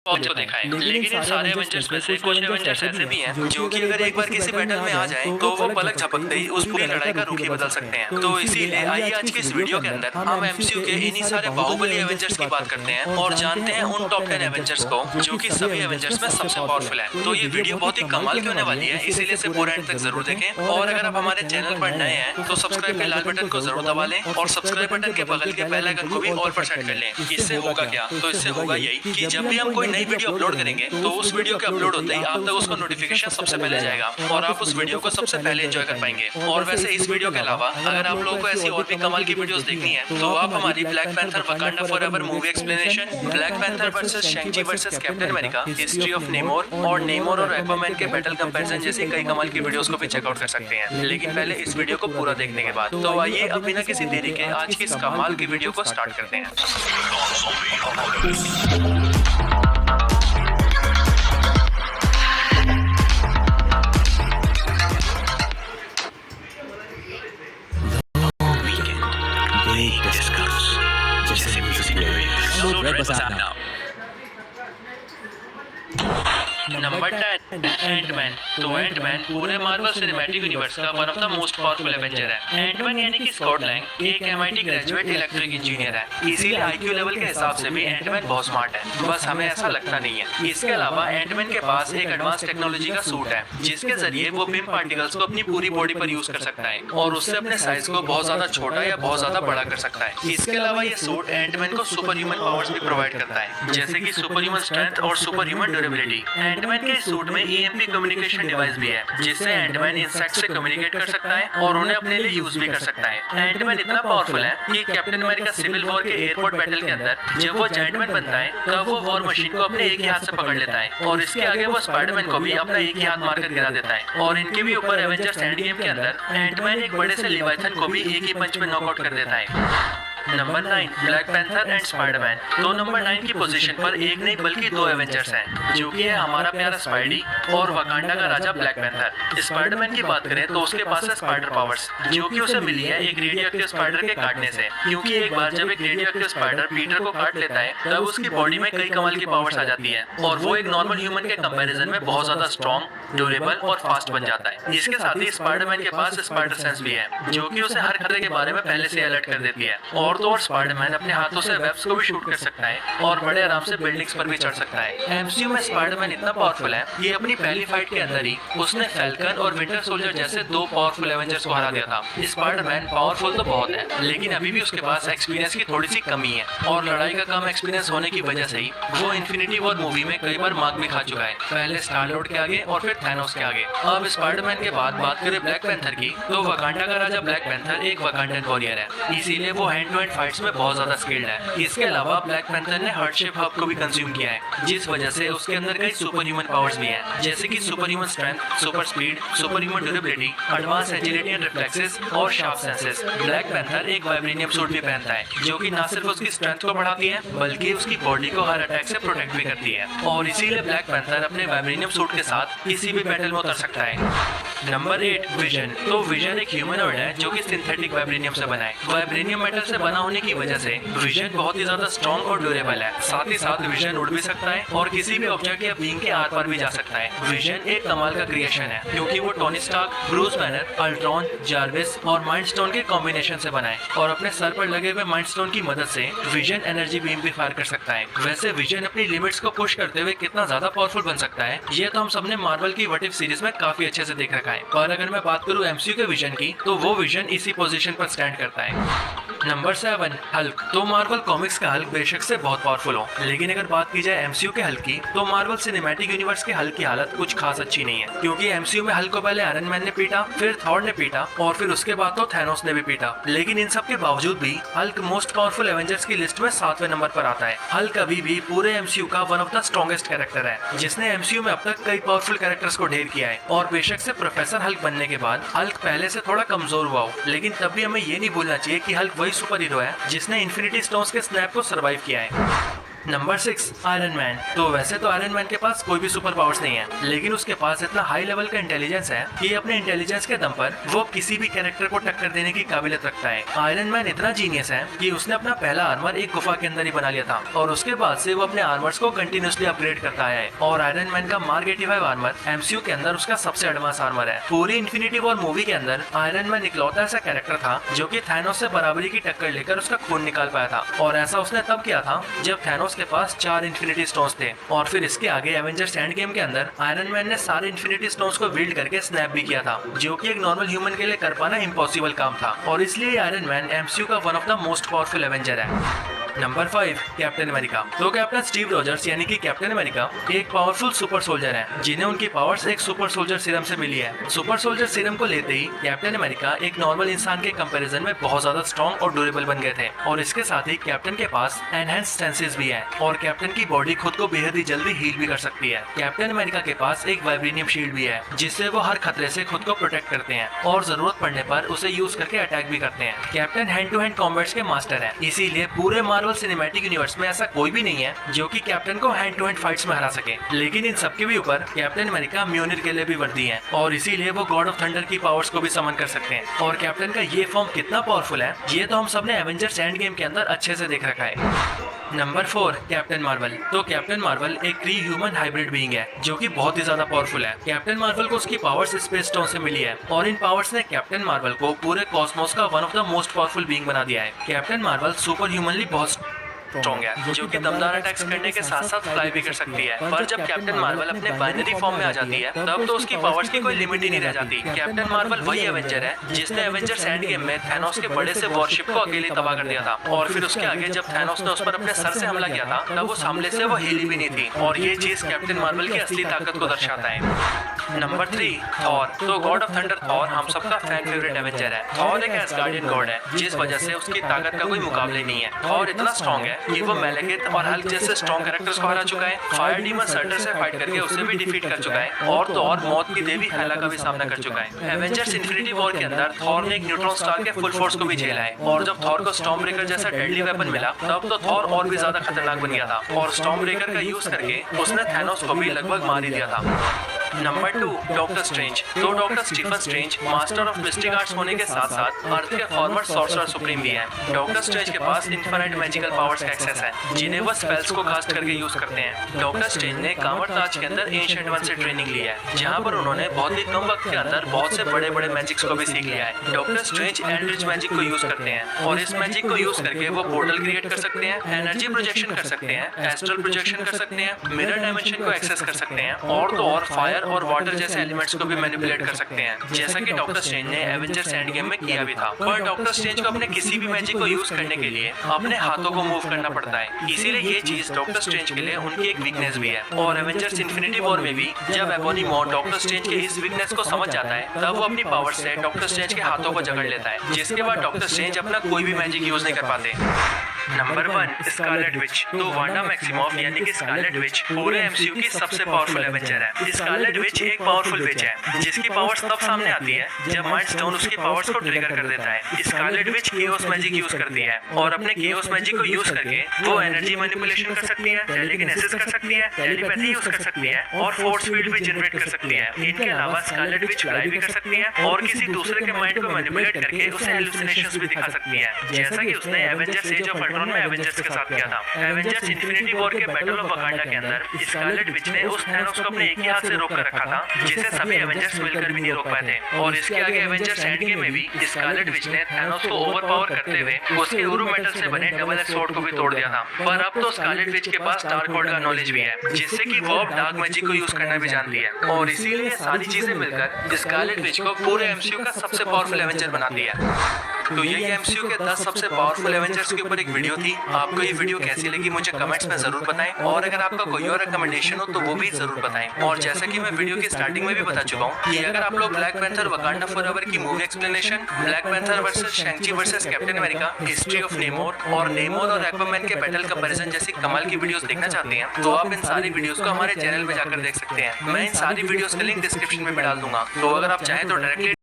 बहुत को देखा है, लेकिन इन सारे एवेंजर्स में से कुछ एवेंजर्स ऐसे भी हैं जो कि अगर एक बार किसी बैटल में आ जाएं तो वो पलक झपकते ही उस पूरी लड़ाई का रुख ही बदल सकते हैं। तो इसीलिए आइए आज की इस वीडियो के अंदर हम एमसीयू के इन्हीं सारे बाहुबली एवेंजर्स की बात करते हैं और जानते हैं उन टॉप 10 एवेंजर्स को जो कि सभी एवेंजर्स में सबसे पावरफुल है। तो ये वीडियो बहुत ही कमाल की होने वाली है, इसीलिए इसे पूरा एंड तक जरूर देखें। और अगर आप हमारे चैनल पर नए हैं तो सब्सक्राइब के लाल बटन को जरूर दबा लें और सब्सक्राइब बटन के बगल के बेल आइकन को भी ऑल पर सेट कर लें। इससे होगा क्या? तो इससे होगा यही कि जब भी हम कोई नई वीडियो अपलोड करेंगे तो उस वीडियो के अपलोड होते ही आप तक उसका नोटिफिकेशन सबसे पहले जाएगा और आप उस वीडियो को सबसे पहले एंजॉय कर पाएंगे। और वैसे इस वीडियो के अलावा अगर आप लोगों को ऐसी और भी कमाल की वीडियोस देखनी है तो आप हमारी black panther Wakanda forever movie explanation, black panther versus शैंग-ची versus captain America, history of नेमोर और नेमोर और एक्वामैन के बैटल कंपैरिजन जैसी कई कमाल की वीडियोस को भी चेकआउट कर सकते हैं। लेकिन पहले इस वीडियो को पूरा देखने के बाद तो आइए अब बिना किसी देरी के आज की इस कमाल की वीडियो को स्टार्ट करते हैं। Number 10 Ant Man. तो एंटमैन पूरे मार्वल सिनेमैटिक यूनिवर्स का one of the most powerful Avenger है। एंटमैन यानी कि स्कॉट लैंग एक MIT ग्रेजुएट इलेक्ट्रिक इंजीनियर है, इसीलिए IQ लेवल के हिसाब से भी एंटमैन बहुत स्मार्ट है, बस हमें ऐसा लगता नहीं है। इसके अलावा एंटमैन के पास एक एडवांस टेक्नोलॉजी का सूट है जिसके जरिए वो बिम पार्टिकल्स को अपनी पूरी बॉडी पर यूज कर सकता है और उससे अपने साइज को बहुत ज्यादा छोटा या बहुत ज्यादा बड़ा कर सकता है। इसके अलावा ये सूट एंटमैन को सुपर ह्यूमन पावर्स भी प्रोवाइड करता है, जैसे कि सुपर ह्यूमन स्ट्रेंथ और सुपर ह्यूमन ड्यूरेबिलिटी। एंटमैन के सूट में EMP कम्युनिकेशन डिवाइस भी है जिससे एंटमैन इंसेक्ट से कम्युनिकेट कर सकता है और उन्हें अपने लिए यूज भी कर सकता है। एंटमैन इतना पावरफुल है कि कैप्टन अमेरिका सिविल वॉर के एयरपोर्ट बैटल के अंदर जब वो जायंटमैन बनता है तब वो वॉर मशीन को अपने एक ही हाथ से पकड़ लेता है और इसके आगे वो स्पाइडरमैन को भी अपना एक ही हाथ मारकर गिरा देता है। और इनके भी ऊपर एवेंजर्स एंड गेम के अंदर एंटमैन एक बड़े से लिवाइथन को भी एक ही पंच में नॉकआउट कर देता है। Number 9 black panther and Spiderman. तो नंबर 9 की पोजीशन पर एक नहीं बल्कि दो एवेंजर्स हैं जो कि है हमारा प्यारा स्पाइडी और वकांडा का राजा ब्लैक पैंथर। स्पाइडरमैन की बात करें तो उसके पास है स्पाइडर पावर्स जो कि उसे मिली है एक रेडियोएक्टिव स्पाइडर के काटने से, क्योंकि एक बार जब एक रेडियोएक्टिव स्पाइडर पीटर को काट लेता है तब उसकी बॉडी में कई कमाल की पावर्स आ जाती है और वो एक नॉर्मल ह्यूमन के कंपैरिजन में बहुत ज्यादा स्ट्रॉन्ग, ड्यूरेबल और फास्ट बन जाता है। इसके साथ ही स्पाइडरमैन के पास स्पाइडर सेंस भी है जो कि उसे हर खतरे के बारे में पहले से अलर्ट कर देती है। और तो और स्पाइडरमैन अपने हाथों से वेब्स को भी शूट कर सकता है और बड़े आराम से बिल्डिंग्स पर भी चढ़ सकता है। एमसीयू में स्पाइडरमैन इतना पावरफुल है कि अपनी पहली फाइट के अंदर ही उसने फैल्कन और विंटर सोल्जर जैसे दो पावरफुल एवेंजर्स को हरा दिया था। स्पाइडरमैन पावरफुल तो बहुत है लेकिन अभी भी उसके पास एक्सपीरियंस की थोड़ी सी कमी है और लड़ाई का कम एक्सपीरियंस होने की वजह से ही वो इन्फिनिटी वॉर मूवी में कई बार मार्क भी खा चुका है, पहले स्टार लॉर्ड के आगे और फिर थैनोस के आगे। अब स्पाइडरमैन के बाद बात करें ब्लैक पैंथर की तो वकांडा का राजा ब्लैक पैंथर एक वकांडन वॉरियर है, इसीलिए वो हैंड टू हैंड फाइट्स में बहुत ज्यादा स्किल्ड है। इसके अलावा ब्लैक पैंथर ने हार्डशिप हब को भी कंज्यूम किया है जिस वजह से उसके अंदर कई सुपर ह्यूमन पावर्स भी हैं, जैसे कि super human strength, super speed, super human durability, advance agility and reflexes और शार्प सेंसेस। ब्लैक पैंथर एक वाइब्रेनियम सूट भी पहनता है जो कि न सिर्फ उसकी स्ट्रेंथ को बढ़ाती है बल्कि उसकी बॉडी को हर अटैक से प्रोटेक्ट भी करती है और इसीलिए ब्लैक पैंथर अपने वाइब्रेनियम सूट के साथ किसी भी बैटल में उतर सकता है। Number 8 vision. तो विजन एक ह्यूमनॉइड है जो कि सिंथेटिक वाइब्रेनियम से बना है। वाइब्रेनियम मेटल से बना होने की वजह से विजन बहुत ही ज्यादा स्ट्रॉन्ग और ड्यूरेबल है, साथ ही साथ विजन उड़ भी सकता है और किसी भी ऑब्जेक्ट या बीइंग के आर पार भी जा सकता है। विजन एक कमाल का क्रिएशन है क्योंकि वो Tony Stark, Bruce Banner, Ultron, Jarvis और माइंड स्टोन के कॉम्बिनेशन से बना है और अपने सर पर लगे हुए माइंड स्टोन की मदद से विजन एनर्जी बीम भी फायर कर सकता है। वैसे विजन अपनी लिमिट्स को पुश करते हुए कितना ज्यादा पावरफुल बन सकता है ये तो हम सबने मार्वल की व्हाट इफ सीरीज में काफी अच्छे से देख रखा है, और अगर मैं बात करूं एमसीयू के विजन की तो वो विजन इसी पोजीशन पर स्टैंड करता है। Number 7 Hulk. तो मार्वल कॉमिक्स का हल्क बेशक से बहुत पावरफुल हो, लेकिन अगर बात की जाए एमसीयू के हल्क की तो मार्वल सिनेमैटिक यूनिवर्स के हल्क की हालत कुछ खास अच्छी नहीं है, क्योंकि एमसीयू में हल्क को पहले आयरन मैन ने पीटा, फिर थॉर ने पीटा और फिर उसके बाद तो थैनोस ने भी पीटा। लेकिन इन सब के बावजूद भी हल्क मोस्ट पावरफुल एवेंजर्स की लिस्ट में 7वें नंबर पर आता है। हल्क अभी भी पूरे एमसीयू का one of the strongest character है जिसने एमसीयू में अब तक कई पावरफुल कैरेक्टर्स को ढेर किया है। और बेशक से प्रोफेसर हल्क बनने के बाद हल्क पहले से थोड़ा कमजोर हुआ हो, लेकिन तब भी हमें ये नहीं भूलना चाहिए कि हल्क वही सुपर हीरो है जिसने इन्फिनिटी स्टोन्स के स्नैप को सर्वाइव किया है। Number 6 iron man. तो वैसे तो आयरन मैन के पास कोई भी सुपर पावर्स नहीं है, लेकिन उसके पास इतना हाई लेवल का इंटेलिजेंस है कि अपने इंटेलिजेंस के दम पर वो किसी भी कैरेक्टर को टक्कर देने की काबिलियत रखता है। आयरन मैन इतना जीनियस है कि उसने अपना पहला आर्मर एक गुफा के अंदर ही बना लिया था और उसके बाद से वो अपने आर्मर्स को कंटिन्यूसली अपग्रेड करता है। और आयरन मैन का मार्क 85 आर्मर एमसीयू के अंदर उसका सबसे एडवांस आर्मर है। पूरी इन्फिनिटी वॉर मूवी के अंदर आयरन मैन इकलौता ऐसा कैरेक्टर था जो कि थैनोस से बराबरी की टक्कर लेकर उसका खून निकाल पाया था, और ऐसा उसने तब किया था जब थैनोस के पास 4 इन्फिनिटी स्टोन्स थे। और फिर इसके आगे एवेंजर्स एंड गेम के अंदर आयरन मैन ने सारे इन्फिनिटी स्टोन्स को विल्ड करके स्नैप भी किया था, जो कि एक नॉर्मल ह्यूमन के लिए कर पाना इम्पॉसिबल काम था, और इसलिए आयरन मैन एमसीयू का one of the most powerful Avenger है। Number 5 Captain America. तो कैप्टन स्टीव रॉजर्स यानी कि कैप्टन अमेरिका एक पावरफुल सुपर सोल्जर है, जिन्हें उनकी पावर्स एक सुपर सोल्जर सीरम से मिली है। सुपर सोल्जर सीरम को लेते ही कैप्टन अमेरिका एक नॉर्मल इंसान के कंपैरिजन में बहुत ज्यादा स्ट्रॉन्ग और ड्यूरेबल बन गए थे, और इसके साथ ही कैप्टन के पास एनहेंस सेंसेस भी है, और कैप्टन की बॉडी खुद को बेहद ही जल्दी हील भी कर सकती है। कैप्टन अमेरिका के पास एक वाइब्रेनियम शील्ड भी है, जिससे वो हर खतरे से खुद को प्रोटेक्ट करते हैं और जरूरत पड़ने पर उसे यूज करके अटैक भी करते हैं। Captain hand to hand combats के मास्टर है, इसीलिए पूरे मार्वल सिनेमैटिक यूनिवर्स में ऐसा कोई भी नहीं है जो कि कैप्टन को हैंड टू हैंड फाइट्स में हरा सके। लेकिन इन सबके भी ऊपर कैप्टन अमेरिका म्योनिर के लिए भी वर्दी है, और इसीलिए वो गॉड ऑफ थंडर की पावर्स को भी समन कर सकते हैं। और कैप्टन का ये फॉर्म कितना पावरफुल है ये तो हम सबने एवेंजर्स एंड गेम के अंदर अच्छे से देख रखा है। Number 4 captain Marvel. तो कैप्टन मार्वल एक क्री ह्यूमन हाइब्रिड बीइंग है जो कि बहुत ही ज्यादा पावरफुल है। कैप्टन मार्वल को उसकी पावर्स स्पेस स्टोन से मिली है, और इन पावर्स ने कैप्टन मार्वल को पूरे कॉस्मोस का one of the most powerful being बना दिया है। कैप्टन मार्वल सुपर ह्यूमनली बहुत स्ट्रॉन्ग है, जो कि दमदार अटैक्स करने के साथ साथ फ्लाई भी कर सकती है। पर जब कैप्टन मार्वल अपने बाइनरी फॉर्म में आ जाती है तब तो उसकी पावर्स की कोई लिमिट ही नहीं रह जाती। कैप्टन मार्वल वही एवेंजर है जिसने एवेंजर्स एंड गेम में थैनोस के बड़े से वॉरशिप को अकेले तबाह कर दिया था, और फिर उसके आगे जब थैनोस ने उस पर अपने सर से हमला किया था तब उस हमले से वो हिली भी नहीं थी, और ये चीज कैप्टन मार्वल की असली ताकत को दर्शाता है। Number 3 Thor. तो गॉड ऑफ थंडर थॉर हम सबका फैन फेवरेट एवेंजर है। थॉर एक एस्गार्डियन गॉड है, जिस वजह से उसकी ताकत का कोई मुकाबला नहीं है। थॉर इतना स्ट्रॉन्ग है कि वो मेलेकिथ और हल्क जैसे स्ट्रॉन्ग कैरेक्टर्स को हरा चुका है, फायर डीमन सर्टर से फाइट करके उसे भी डिफीट कर चुका है, और तो और मौत की देवी हेला का भी सामना कर चुका है। एवेंजर्स इन्फिनिटी वॉर के अंदर थॉर ने एक न्यूट्रॉन स्टार के फुल फोर्स को भी झेला है, और जब थॉर को स्टॉर्म ब्रेकर जैसा डेडली वेपन मिला तब तो थॉर और भी ज्यादा खतरनाक बन गया था, और स्टॉर्म ब्रेकर का यूज करके उसने थैनोस को भी लगभग मार ही दिया था। Number 2 Doctor Strange. तो Doctor Stephen Strange master of mystic arts होने के साथ साथ अर्थ के फॉर्मर सॉर्सरर सुप्रीम भी हैं। डॉक्टर स्ट्रेंज के पास इनफाइनाइट मैजिकल पावर्स का एक्सेस है, जिन्हें वह स्पेल्स को कास्ट करके यूज करते हैं। डॉक्टर स्ट्रेंज ने कांवर ताज के अंदर एंशिएंट वन से ट्रेनिंग ली है, जहां पर उन्होंने बहुत ही कम वक्त के अंदर बहुत से बड़े बड़े मैजिक्स को भी सीख लिया है। डॉक्टर स्ट्रेंज एल्ड्रिच मैजिक को यूज करते हैं, और इस मैजिक को यूज करके वो पोर्टल क्रिएट कर सकते हैं, एनर्जी प्रोजेक्शन कर सकते हैं, एस्ट्रल प्रोजेक्शन कर सकते हैं, मिरर डायमेंशन को एक्सेस कर सकते हैं, और तो और फायर और वाटर जैसे एलिमेंट्स को भी मैनिपुलेट कर सकते हैं, जैसा कि डॉक्टर स्ट्रेंज ने एवेंजर्स एंड गेम में किया भी था। पर डॉक्टर स्ट्रेंज को अपने किसी भी मैजिक को यूज करने के लिए अपने हाथों को मूव करना पड़ता है, इसीलिए ये चीज डॉक्टर स्ट्रेंज के लिए उनकी एक वीकनेस भी है। और एवेंजर्स इन्फिनिटी वॉर में भी जब एबोनी मॉ डॉक्टर स्ट्रेंज के इस वीकनेस को समझ जाता है तब वो अपनी पावर से डॉक्टर स्ट्रेंज के हाथों को जकड़ लेता है, जिसके बाद डॉक्टर स्ट्रेंज अपना कोई भी मैजिक यूज नहीं कर पाते। Number 1 Scarlet Witch. तो वांडा मैक्सिमॉफ यानी कि स्कारलेट विच पूरे एमसीयू की सबसे पावरफुल एवेंजर है। स्कारलेट विच एक पावरफुल विच है जिसकी पावर्स तब सामने आती है जब माइंड स्टोन उसकी पावर्स को ट्रिगर कर देता है। Scarlet Witch chaos magic use करती है, और अपने केओस मैजिक को यूज करके वो एनर्जी मैनिपुलेशन कर सकती है, टेलीकिनेसिस कर सकती है, टेलीपैथी यूज कर सकती है, और फोर्स फील्ड भी जनरेट कर सकती है। इनके अलावा स्कारलेट विच फ्लाई भी कर सकती है, और किसी दूसरे के माइंड को मैनिपुलेट करके उसे हेलुसिनेशंस भी दिखा सकती है, जैसा कि उसने एवेंजर्स एज ऑफ अल्ट्रॉन में एवेंजर्स के साथ किया था। एवेंजर्स इन्फिनिटी वॉर के बैटल ऑफ वकांडा के अंदर स्कारलेट विच ने उस थैनोस को अपने एक ही हाथ से रोक कर रखा था, जिसे सभी एवेंजर्स मिलकर भी नहीं रोक पाए थे। और इसके आगे एवेंजर्स एंड गेम में भी स्कारलेट विच ने थैनोस को ओवरपावर करते हुए उसके यूरो मेटल से बने डबल एज स्वॉर्ड को भी तोड़ दिया था। पर अब तो स्कारलेट विच के पास डार्क वर्ल्ड का नॉलेज भी है, जिससे कि वो अब डार्क मैजिक को यूज करना भी जानती है, और इसीलिए सारी चीजें मिलकर स्कारलेट विच को पूरे एमसीयू का सबसे पावरफुल एवेंजर बनाती है। तो ये एमसीयू के 10 सबसे पावरफुल एवेंजर्स के ऊपर एक वीडियो थी। आपको ये वीडियो कैसी लगी मुझे कमेंट्स में जरूर बताएं, और अगर आपका कोई और रिकमेंडेशन हो तो वो भी जरूर बताएं। और जैसा कि मैं वीडियो की स्टार्टिंग में भी बता चुका हूँ कि अगर आप लोग ब्लैक पैंथर वकांडा फॉरएवर की movie explanation, black panther versus शैंग-ची versus captain America, history of नेमोर और एक्वामैन के बैटल कंपैरिजन जैसी कमाल की वीडियोस देखना चाहते हैं तो आप इन सारी वीडियोस को हमारे चैनल पे जाकर देख सकते हैं। मैं इन सारी वीडियोस का लिंक डिस्क्रिप्शन में भी डाल दूंगा, तो अगर आप चाहें तो डायरेक्टली